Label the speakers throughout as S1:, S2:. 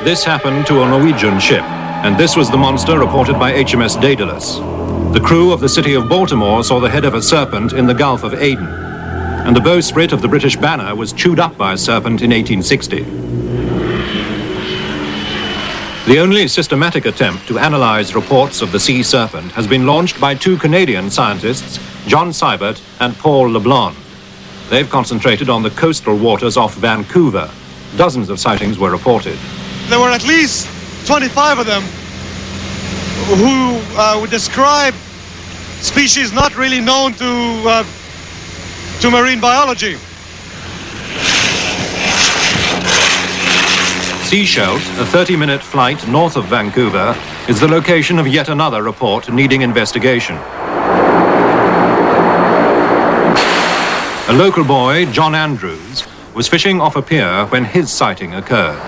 S1: This happened to a Norwegian ship, and this was the monster reported by HMS Daedalus. The crew of the City of Baltimore saw the head of a serpent in the Gulf of Aden, and the bowsprit of the British Banner was chewed up by a serpent in 1860. The only systematic attempt to analyze reports of the sea serpent has been launched by two Canadian scientists, John Seibert and Paul LeBlanc. They've concentrated on the coastal waters off Vancouver. Dozens of sightings were reported.
S2: There were at least 25 of them who would describe species not really known to marine biology.
S1: Seashelt, a 30-minute flight north of Vancouver, is the location of yet another report needing investigation. A local boy, John Andrews, was fishing off a pier when his sighting occurred.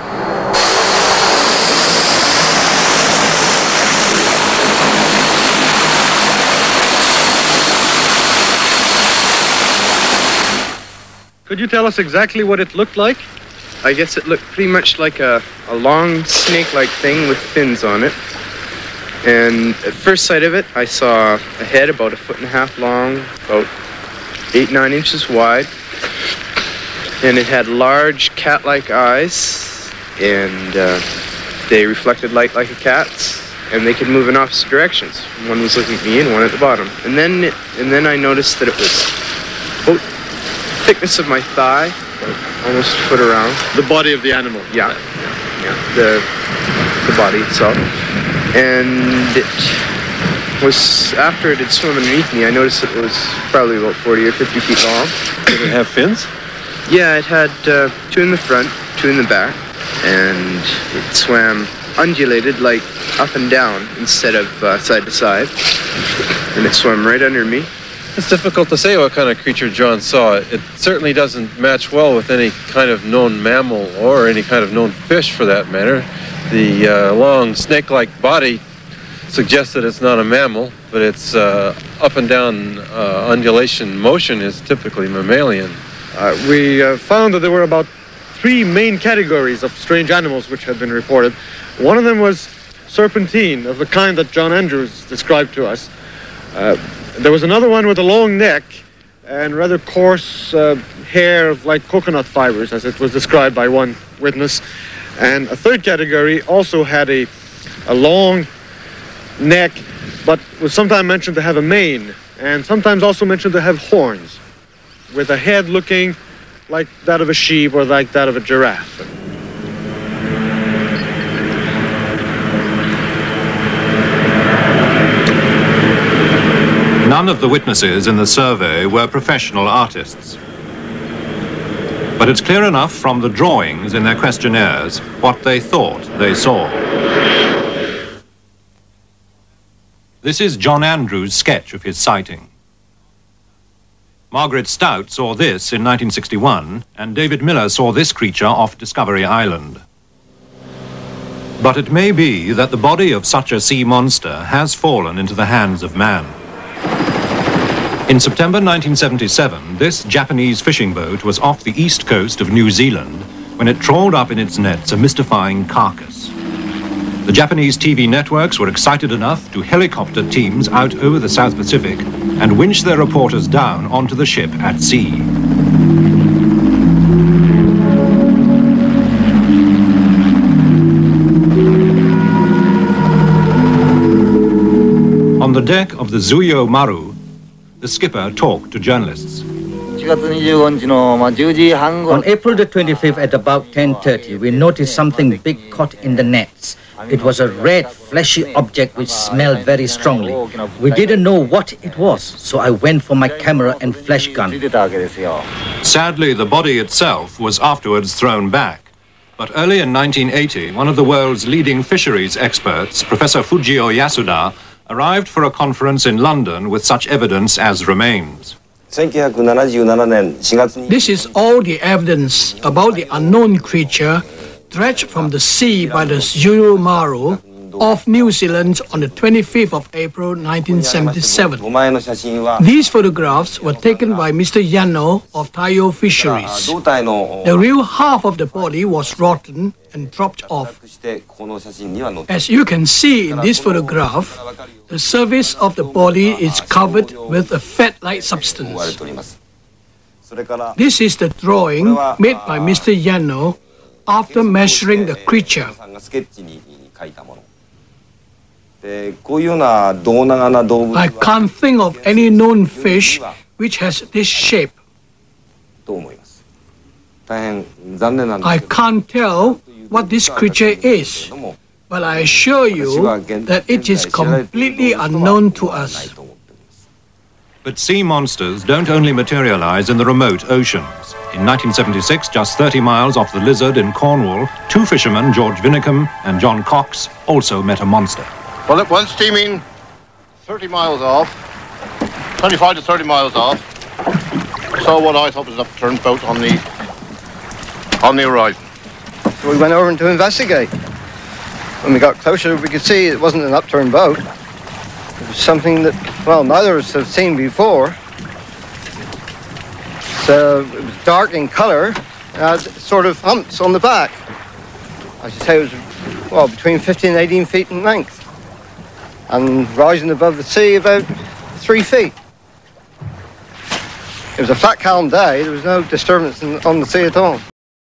S2: Could you tell us exactly what it looked like?
S3: I guess it looked pretty much like a long snake-like thing with fins on it. And at first sight of it, I saw a head about 1.5 feet long, about 8-9 inches wide. And it had large cat-like eyes, and they reflected light like a cat's, and they could move in opposite directions. One was looking at me and one at the bottom. And then I noticed that it was about the thickness of my thigh, almost a foot around.
S2: The body of the animal?
S3: Yeah, the body itself. And it was, after it had swum underneath me, I noticed it was probably about 40 or 50 feet long.
S2: Did it have fins?
S3: Yeah, it had 2 in the front, 2 in the back, and it swam undulated, like up and down instead of side to side. And it swam right under me.
S4: It's difficult to say what kind of creature John saw. It certainly doesn't match well with any kind of known mammal or any kind of known fish for that matter. The long snake-like body suggests that it's not a mammal, but its up and down undulation motion is typically mammalian.
S2: We found that there were about 3 main categories of strange animals which had been reported. One of them was serpentine, of the kind that John Andrews described to us. There was another one with a long neck and rather coarse hair of like coconut fibers, as it was described by one witness. And a third category also had a long neck, but was sometimes mentioned to have a mane, and sometimes also mentioned to have horns, with a head looking like that of a sheep or like that of a giraffe.
S1: None of the witnesses in the survey were professional artists. But it's clear enough from the drawings in their questionnaires what they thought they saw. This is John Andrews' sketch of his sighting. Margaret Stout saw this in 1961, and David Miller saw this creature off Discovery Island. But it may be that the body of such a sea monster has fallen into the hands of man. In September 1977, this Japanese fishing boat was off the east coast of New Zealand when it trawled up in its nets a mystifying carcass. The Japanese TV networks were excited enough to helicopter teams out over the South Pacific and winch their reporters down onto the ship at sea. On the deck of the Zuyo Maru, the skipper talked to journalists.
S5: On April the 25th at about 10:30, we noticed something big caught in the nets. It was a red, fleshy object which smelled very strongly. We didn't know what it was, so I went for my camera and flash gun.
S1: Sadly, the body itself was afterwards thrown back. But early in 1980, one of the world's leading fisheries experts, Professor Fujio Yasuda, arrived for a conference in London with such evidence as remains.
S6: This is all the evidence about the unknown creature dredged from the sea by the Zuyo Maru off New Zealand on the 25th of April 1977. These photographs were taken by Mr. Yano of Taiyo Fisheries. The real half of the body was rotten and dropped off. As you can see in this photograph, the surface of the body is covered with a fat-like substance. This is the drawing made by Mr. Yano after measuring the creature. I can't think of any known fish which has this shape. I can't tell what this creature is, but I assure you that it is completely unknown to us.
S1: But sea monsters don't only materialize in the remote oceans. In 1976, just 30 miles off the Lizard in Cornwall, two fishermen, George Vinicum and John Cox, also met a monster.
S7: Well, it was steaming 30 miles off, 25 to 30 miles off. Saw what I thought was an upturned boat on the horizon.
S8: So we went over to investigate. When we got closer, we could see it wasn't an upturned boat. It was something that, well, neither of us have seen before. So it was dark in colour, and had sort of humps on the back. I should say it was, well, between 15 and 18 feet in length, and rising above the sea about 3 feet. It was a flat, calm day. There was no disturbance on the sea at all.